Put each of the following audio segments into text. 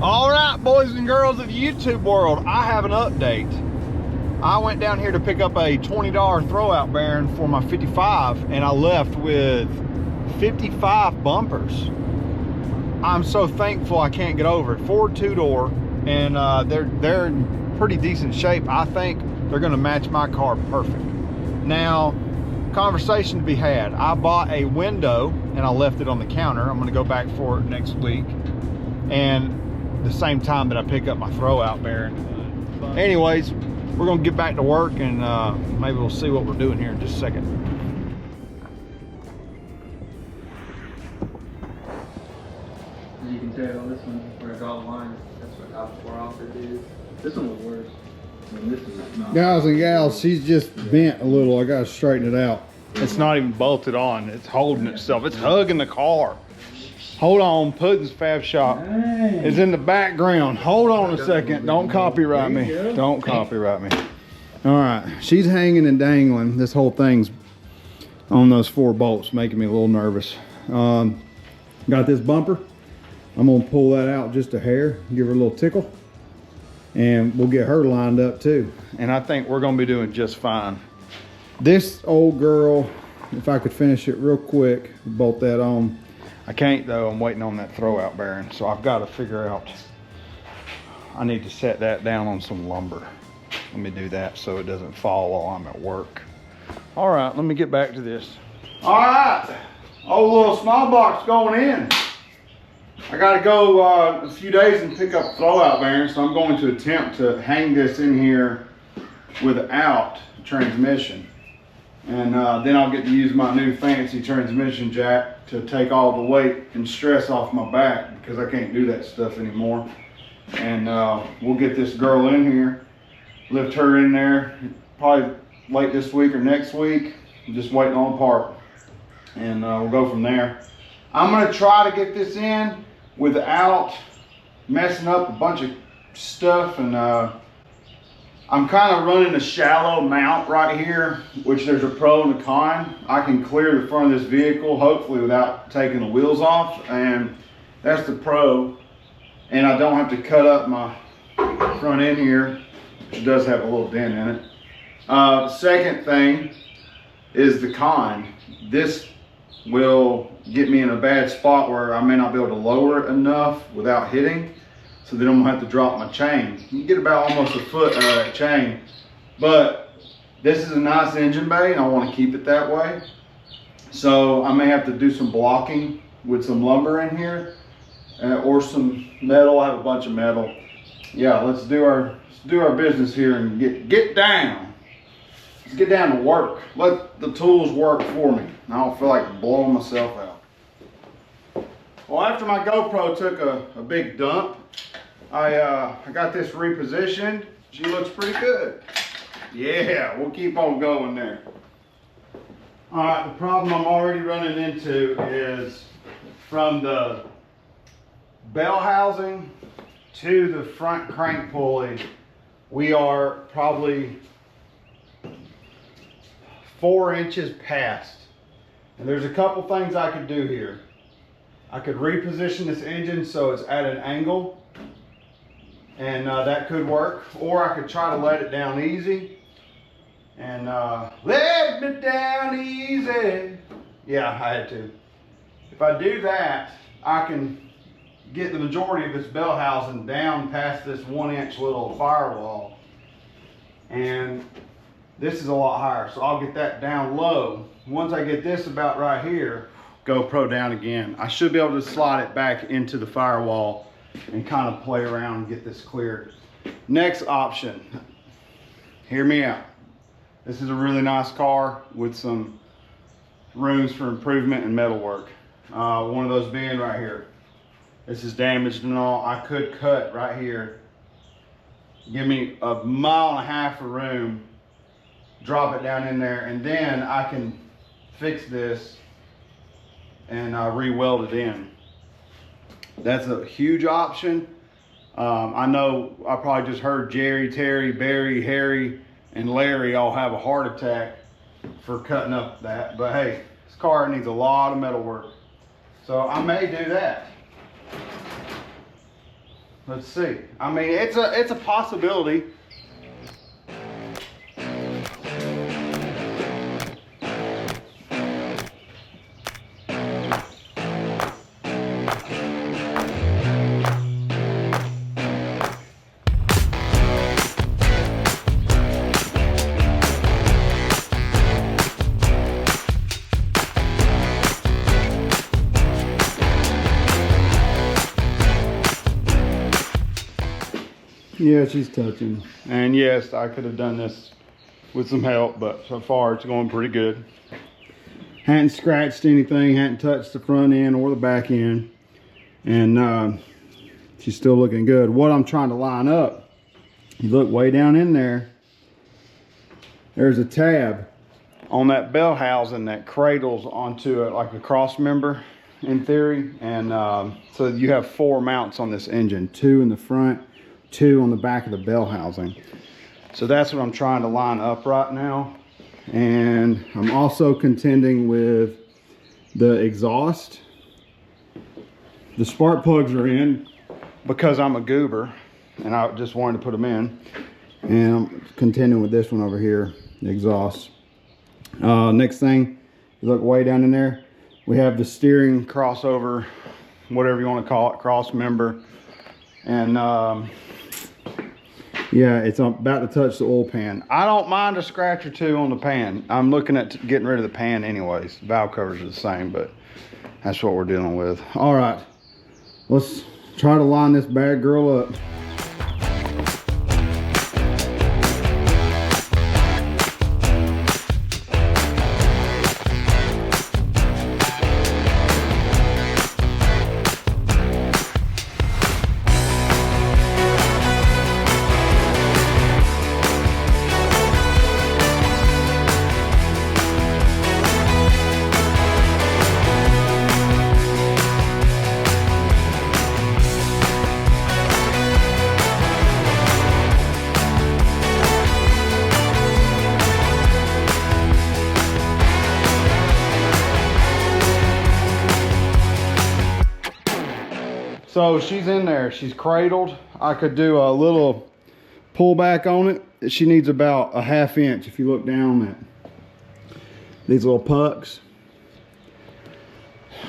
All right, boys and girls of the YouTube world, I have an update. I went down here to pick up a $20 throwout bearing for my 55, and I left with 55 bumpers. I'm so thankful I can't get over it. Ford two-door, and they're in pretty decent shape. I think they're gonna match my car perfect. Now, conversation to be had. I bought a window and I left it on the counter. I'm gonna go back for it next week. And the same time that I pick up my throwout bearing. Anyways, we're gonna get back to work and maybe we'll see what we're doing here in just a second. As you can tell, this one, where I draw the line, that's what how far off it is. This one was worse. I mean, this is not. Guys and gals, she's just bent a little. I gotta straighten it out. It's not even bolted on. It's holding itself. It's hugging the car. Hold on, Puddin's Fab Shop is in the background. Hold on a second. Don't copyright me. Don't copyright me. All right, she's hanging and dangling. This whole thing's on those 4 bolts, making me a little nervous. Got this bumper. I'm gonna pull that out just a hair, give her a little tickle, and we'll get her lined up too. And I think we're gonna be doing just fine. This old girl, if I could finish it real quick, bolt that on. I can't though, I'm waiting on that throwout bearing. So I've got to figure out, I need to set that down on some lumber. Let me do that so it doesn't fall while I'm at work. All right, let me get back to this. All right, old little small box going in. I gotta go a few days and pick up throwout bearing, so I'm going to attempt to hang this in here without transmission. And then I'll get to use my new fancy transmission jack to take all the weight and stress off my back, because I can't do that stuff anymore. And we'll get this girl in here, lift her in there, probably late this week or next week. I'm just waiting on a part, and we'll go from there. I'm gonna try to get this in without messing up a bunch of stuff, and I'm kind of running a shallow mount right here, which there's a pro and a con. I can clear the front of this vehicle, hopefully without taking the wheels off, and that's the pro. And I don't have to cut up my front end here, which does have a little dent in it. Second thing is the con. This will get me in a bad spot where I may not be able to lower it enough without hitting. So then I'm gonna have to drop my chain. You get about almost a foot out of that chain. But this is a nice engine bay and I wanna keep it that way. So I may have to do some blocking with some lumber in here or some metal. I have a bunch of metal. Yeah, let's do our business here and get down. Let's get down to work. Let the tools work for me. I don't feel like blowing myself out. Well, after my GoPro took a big dump, I got this repositioned. She looks pretty good. Yeah, we'll keep on going there. All right, the problem I'm already running into is from the bell housing to the front crank pulley, we are probably 4 inches past. And there's a couple things I could do here. I could reposition this engine so it's at an angle, and that could work. Or I could try to let it down easy. And let me down easy. Yeah, I had to. If I do that, I can get the majority of this bell housing down past this 1-inch little firewall. And this is a lot higher, so I'll get that down low. Once I get this about right here, GoPro down again, I should be able to slide it back into the firewall and kind of play around and get this cleared. Next option, hear me out. This is a really nice car with some rooms for improvement and metal work. One of those being right here. This is damaged and all. I could cut right here, give me 1.5 miles of room, drop it down in there, and then I can fix this and re-weld it in. That's a huge option. I know I probably just heard Jerry, Terry, Barry, Harry, and Larry all have a heart attack for cutting up that, but hey, this car needs a lot of metal work. So I may do that. Let's see. I mean, it's a possibility. Yeah, she's touching. And yes, I could have done this with some help, but so far it's going pretty good. Hadn't scratched anything, hadn't touched the front end or the back end. And she's still looking good. What I'm trying to line up, you look way down in there, there's a tab on that bell housing that cradles onto it like a cross member in theory. And so you have 4 mounts on this engine, 2 in the front, 2 on the back of the bell housing. So that's what I'm trying to line up right now. And I'm also contending with the exhaust. The spark plugs are in because I'm a goober and I just wanted to put them in. And I'm contending with this one over here, the exhaust. Next thing, you look way down in there, we have the steering crossover, whatever you want to call it, cross member. And yeah, it's about to touch the oil pan. I don't mind a scratch or 2 on the pan. I'm looking at getting rid of the pan anyways. Valve covers are the same, but that's what we're dealing with. All right, let's try to line this bad girl up. So she's in there, she's cradled. I could do a little pullback on it. She needs about a 1/2 inch if you look down at these little pucks.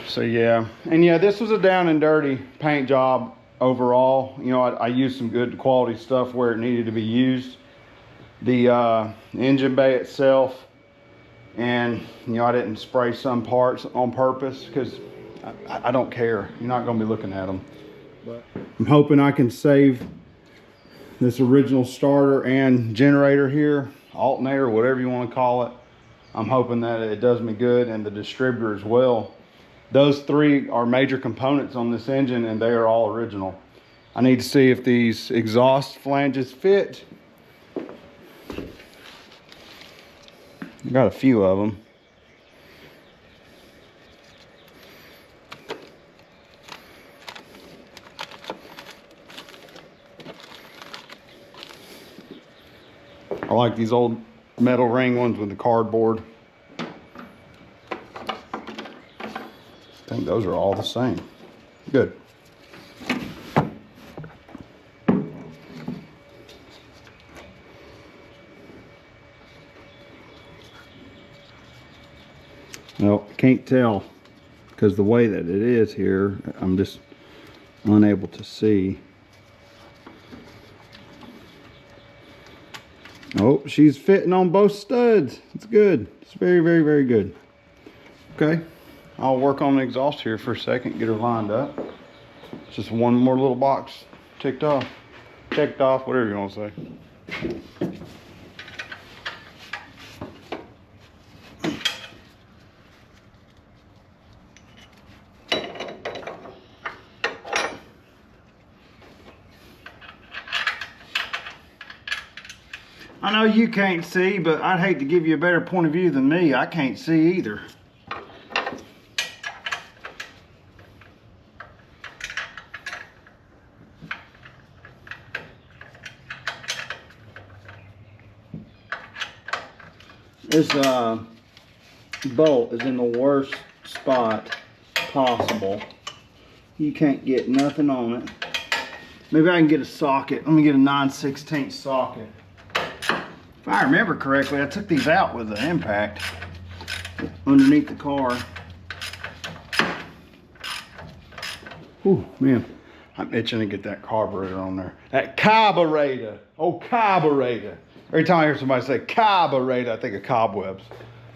So yeah, and yeah, this was a down and dirty paint job overall. You know, I used some good quality stuff where it needed to be used. The engine bay itself, and you know, I didn't spray some parts on purpose because I don't care. You're not going to be looking at them. But I'm hoping I can save this original starter and generator here, alternator, whatever you want to call it. I'm hoping that it does me good, and the distributor as well. Those 3 are major components on this engine, and they are all original. I need to see if these exhaust flanges fit. I got a few of them. I like these old metal ring ones with the cardboard. I think those are all the same. Good. Well, can't tell because the way that it is here, I'm just unable to see. Oh, she's fitting on both studs. It's good. It's very, very, very good. Okay, I'll work on the exhaust here for a second, get her lined up. It's just one more little box checked off, whatever you want to say. I know you can't see, but I'd hate to give you a better point of view than me. I can't see either. This bolt is in the worst spot possible. You can't get nothing on it. Maybe I can get a socket. Let me get a 9/16 socket. If I remember correctly, I took these out with the impact underneath the car. Whew, man, I'm itching to get that carburetor on there. That carburetor, oh carburetor. Every time I hear somebody say carburetor, I think of cobwebs.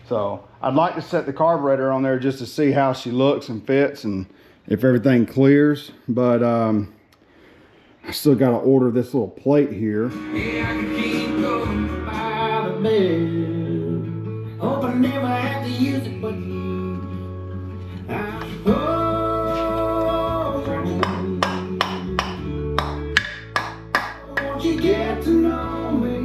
So I'd like to set the carburetor on there just to see how she looks and fits and if everything clears. But I still got to order this little plate here. Yeah, I can keep going by the bed. Hope I never have to use it, but won't you get to know me?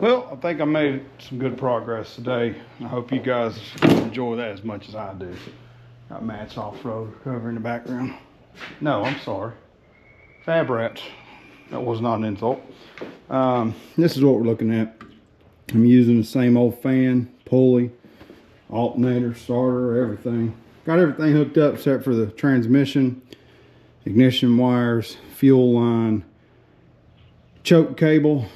Well, I think I made some good progress today. I hope you guys enjoy that as much as I do. Got Matt's off-road cover in the background. No, I'm sorry. Fab Rats. That was not an insult. This is what we're looking at. I'm using the same old fan, pulley, alternator, starter, everything. Got everything hooked up except for the transmission, ignition wires, fuel line, choke cable,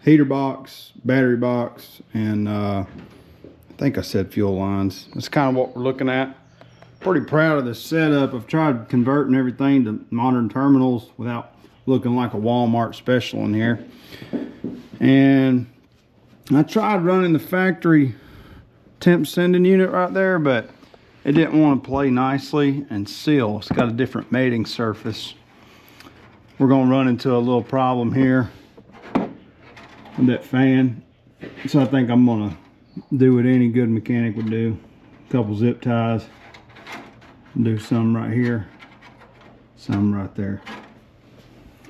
heater box, battery box, and I think I said fuel lines. That's kind of what we're looking at. Pretty proud of this setup. I've tried converting everything to modern terminals without looking like a Walmart special in here. And I tried running the factory temp sending unit right there, but it didn't want to play nicely and seal. It's got a different mating surface. We're going to run into a little problem here with that fan. So I think I'm going to do what any good mechanic would do. A couple zip ties. Do some right here. Some right there.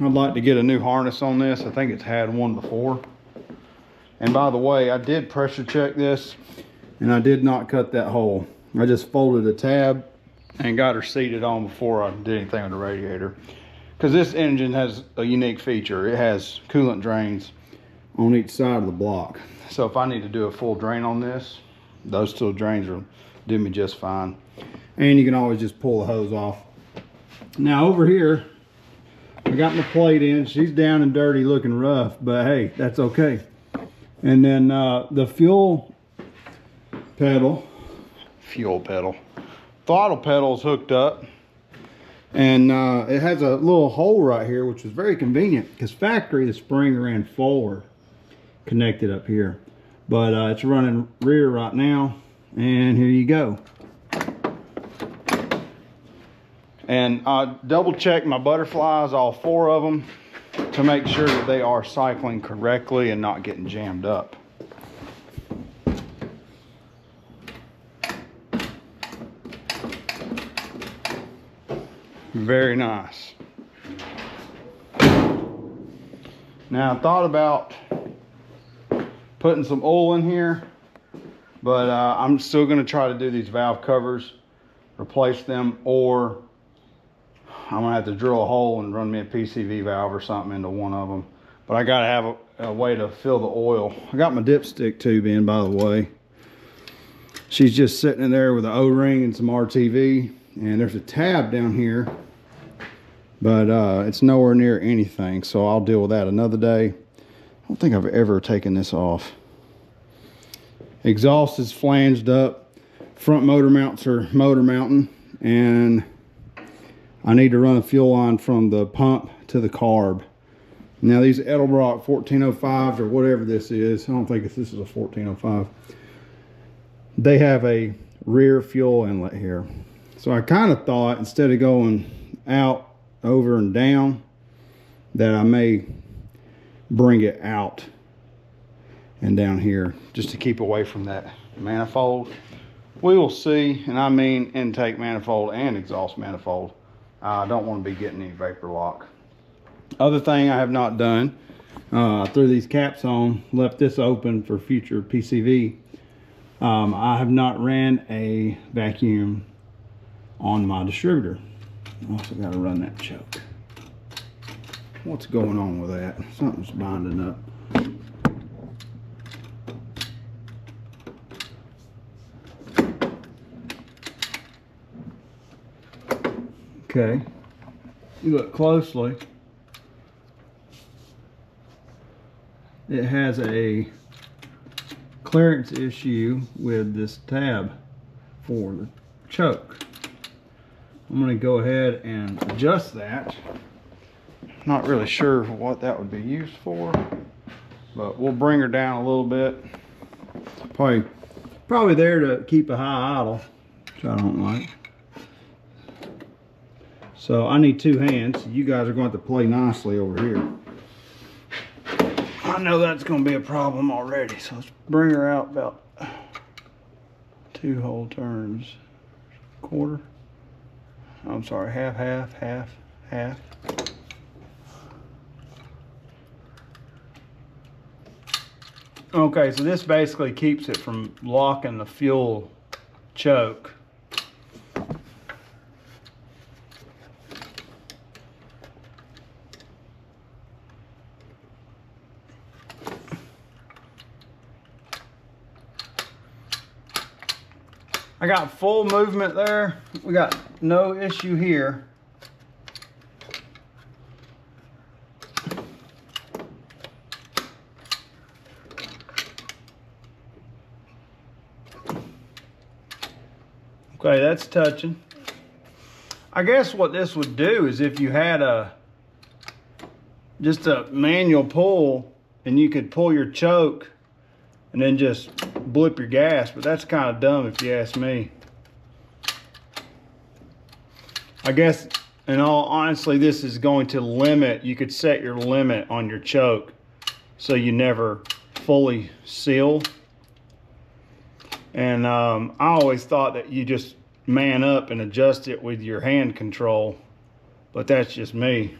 I'd like to get a new harness on this. I think it's had one before. And by the way, I did pressure check this and I did not cut that hole. I just folded a tab and got her seated on before I did anything with the radiator. Because this engine has a unique feature. It has coolant drains on each side of the block. So if I need to do a full drain on this, those two drains will do me just fine. And you can always just pull the hose off. Now over here, I got my plate in. She's down and dirty looking rough, but hey, that's okay. And then the fuel pedal, throttle pedal's hooked up. And it has a little hole right here, which is very convenient because factory, the spring ran forward, connected up here. But it's running rear right now. And here you go. And I double checked my butterflies, all 4 of them, to make sure that they are cycling correctly and not getting jammed up. Very nice. Now I thought about putting some oil in here, but I'm still gonna try to do these valve covers, replace them, or I'm gonna have to drill a hole and run me a PCV valve or something into one of them. But I gotta have a way to fill the oil. I got my dipstick tube in, by the way. She's just sitting in there with an O-ring and some RTV, and there's a tab down here, but it's nowhere near anything, so I'll deal with that another day. I don't think I've ever taken this off. Exhaust is flanged up. Front motor mounts are motor mounting, and I need to run a fuel line from the pump to the carb. Now these Edelbrock 1405s or whatever this is, I don't think this is a 1405. They have a rear fuel inlet here. So I kind of thought instead of going out, over, and down, that I may bring it out and down here just to keep away from that manifold. We will see, and I mean intake manifold and exhaust manifold. I don't want to be getting any vapor lock. Other thing I have not done, I threw these caps on, left this open for future PCV. I have not ran a vacuum on my distributor. I also got to run that choke. What's going on with that? Something's binding up. Okay, you look closely. It has a clearance issue with this tab for the choke. I'm going to go ahead and adjust that. Not really sure what that would be used for, but we'll bring her down a little bit. Probably there to keep a high idle, which I don't like. So I need two hands. You guys are going to have to play nicely over here. I know that's going to be a problem already, so let's bring her out about 2 whole turns. Quarter. I'm sorry, half, half, half, half. Okay, so this basically keeps it from locking the fuel choke. I got full movement there. We got no issue here. Okay, that's touching. I guess what this would do is if you had just a manual pull and you could pull your choke and then just blip your gas, but that's kind of dumb if you ask me. I guess, in all honesty, this is going to limit, you could set your limit on your choke so you never fully seal. And I always thought that you just man up and adjust it with your hand control, but that's just me.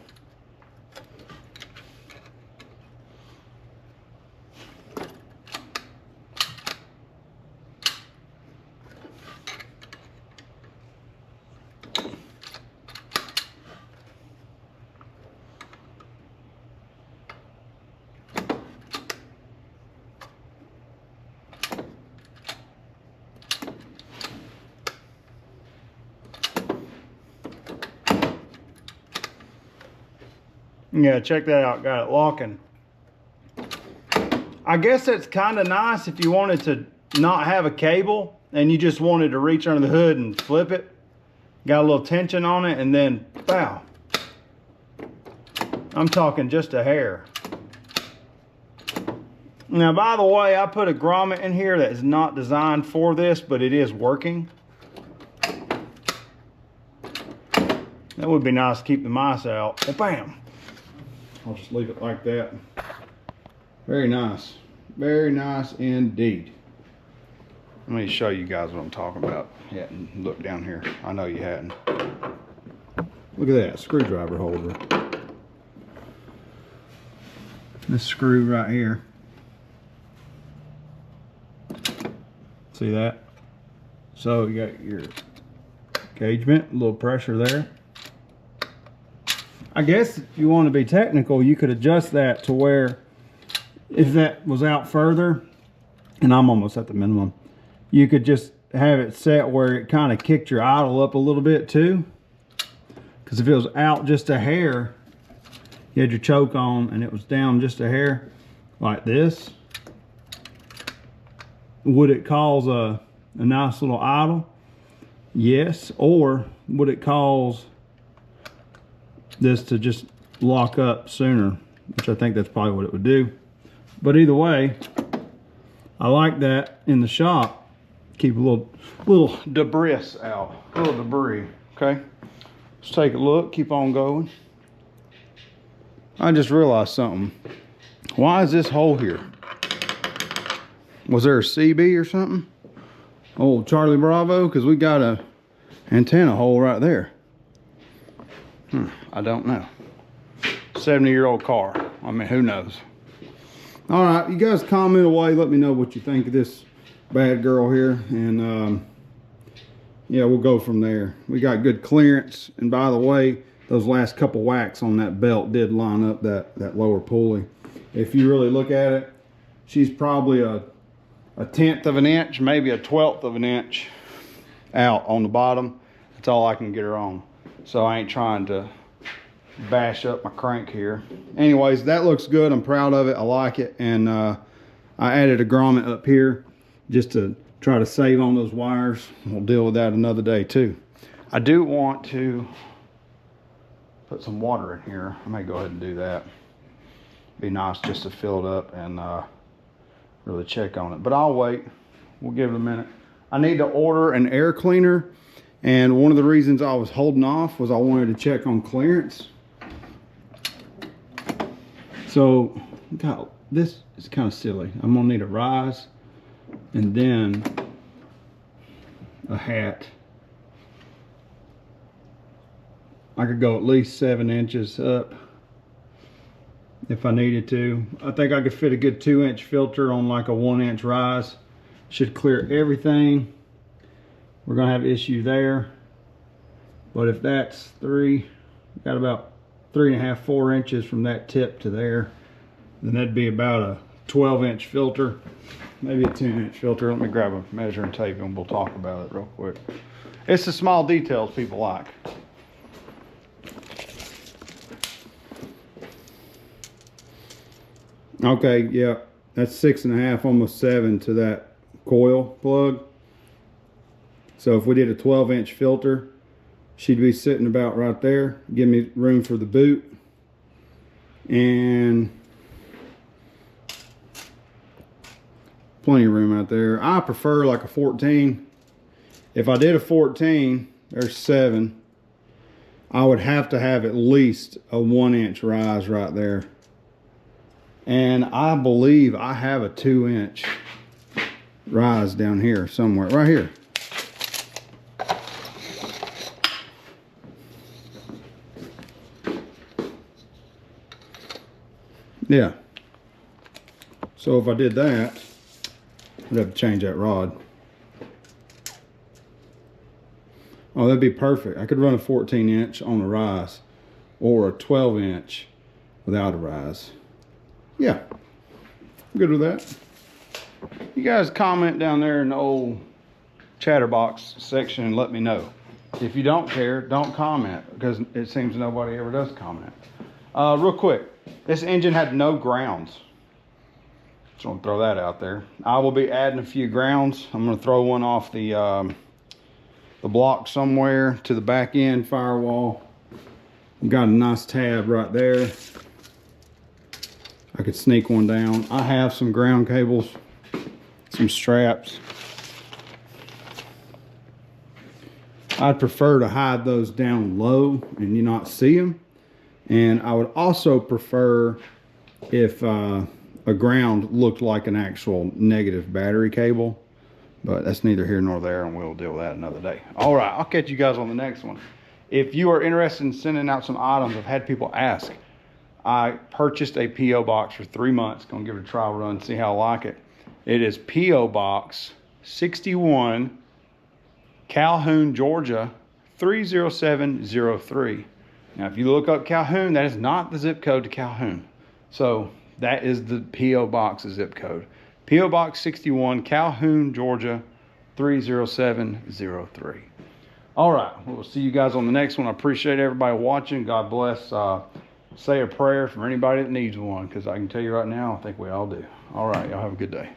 Yeah, check that out. Got it locking. I guess that's kind of nice if you wanted to not have a cable and you just wanted to reach under the hood and flip it. Got a little tension on it and then, pow. I'm talking just a hair. Now, by the way, I put a grommet in here that is not designed for this, but it is working. That would be nice to keep the mice out. Well, bam. I'll just leave it like that. Very nice. Very nice indeed. Let me show you guys what I'm talking about. You hadn't looked down here. I know you hadn't. Look at that screwdriver holder. this screw right here. See that? So you got your engagement, a little pressure there. I guess if you want to be technical, you could adjust that to where if that was out further, and I'm almost at the minimum, you could just have it set where it kind of kicked your idle up a little bit too. Because if it was out just a hair, you had your choke on and it was down just a hair like this, would it cause a nice little idle? Yes. Or would it cause this to just lock up sooner? Which I think that's probably what it would do. But either way, I like that in the shop. Keep a little debris out, a little debris, okay? Let's take a look, keep on going. I just realized something. Why is this hole here? Was there a CB or something? Oh, Charlie Bravo, because we got a antenna hole right there. I don't know. 70-year-old car. I mean, who knows? All right, you guys comment away. Let me know what you think of this bad girl here, and yeah, we'll go from there. We got good clearance, and by the way, those last couple whacks on that belt did line up that lower pulley. If you really look at it, she's probably a 1/10 of an inch, maybe a 1/12 of an inch out on the bottom. That's all I can get her on. So I ain't trying to bash up my crank here. Anyways, that looks good. I'm proud of it. I like it. And I added a grommet up here just to try to save on those wires. We'll deal with that another day too. I do want to put some water in here. I may go ahead and do that. Be nice just to fill it up and really check on it. But I'll wait. We'll give it a minute. I need to order an air cleaner. And one of the reasons I was holding off was I wanted to check on clearance. So, God, this is kind of silly. I'm gonna need a rise and then a hat. I could go at least 7 inches up if I needed to. I think I could fit a good 2-inch filter on like a 1-inch rise. Should clear everything. We're gonna have issue there. But if that's got about 3.5, 4 inches from that tip to there, then that'd be about a 12-inch filter, maybe a 10-inch filter. Let me grab a measuring tape and we'll talk about it real quick. It's the small details people like. Okay, yeah, that's 6.5, almost 7 to that coil plug. So if we did a 12-inch filter, she'd be sitting about right there. Give me room for the boot. And plenty of room out there. I prefer like a 14. If I did a 14, there's 7. I would have to have at least a 1-inch rise right there. And I believe I have a 2-inch rise down here somewhere, right here. Yeah. So if I did that, I'd have to change that rod. Oh, that'd be perfect. I could run a 14-inch on a rise or a 12-inch without a rise. Yeah, I'm good with that. You guys comment down there in the old chatterbox section and let me know. If you don't care, don't comment, because it seems nobody ever does comment. Real quick, this engine had no grounds. Just want to throw that out there. I will be adding a few grounds. I'm going to throw one off the block somewhere to the back end firewall. We've got a nice tab right there. I could sneak one down. I have some ground cables, some straps. I'd prefer to hide those down low and you not see them. And I would also prefer if a ground looked like an actual negative battery cable. But that's neither here nor there, and we'll deal with that another day. All right, I'll catch you guys on the next one. If you are interested in sending out some items, I've had people ask. I purchased a P.O. box for 3 months. Gonna give it a trial run, see how I like it. It is P.O. Box 61, Calhoun, Georgia 30703. Now, if you look up Calhoun, that is not the zip code to Calhoun. So that is the P.O. Box zip code. P.O. Box 61, Calhoun, Georgia 30703. All right, we'll see you guys on the next one. I appreciate everybody watching. God bless. Say a prayer for anybody that needs one, because I can tell you right now, I think we all do. All right, y'all have a good day.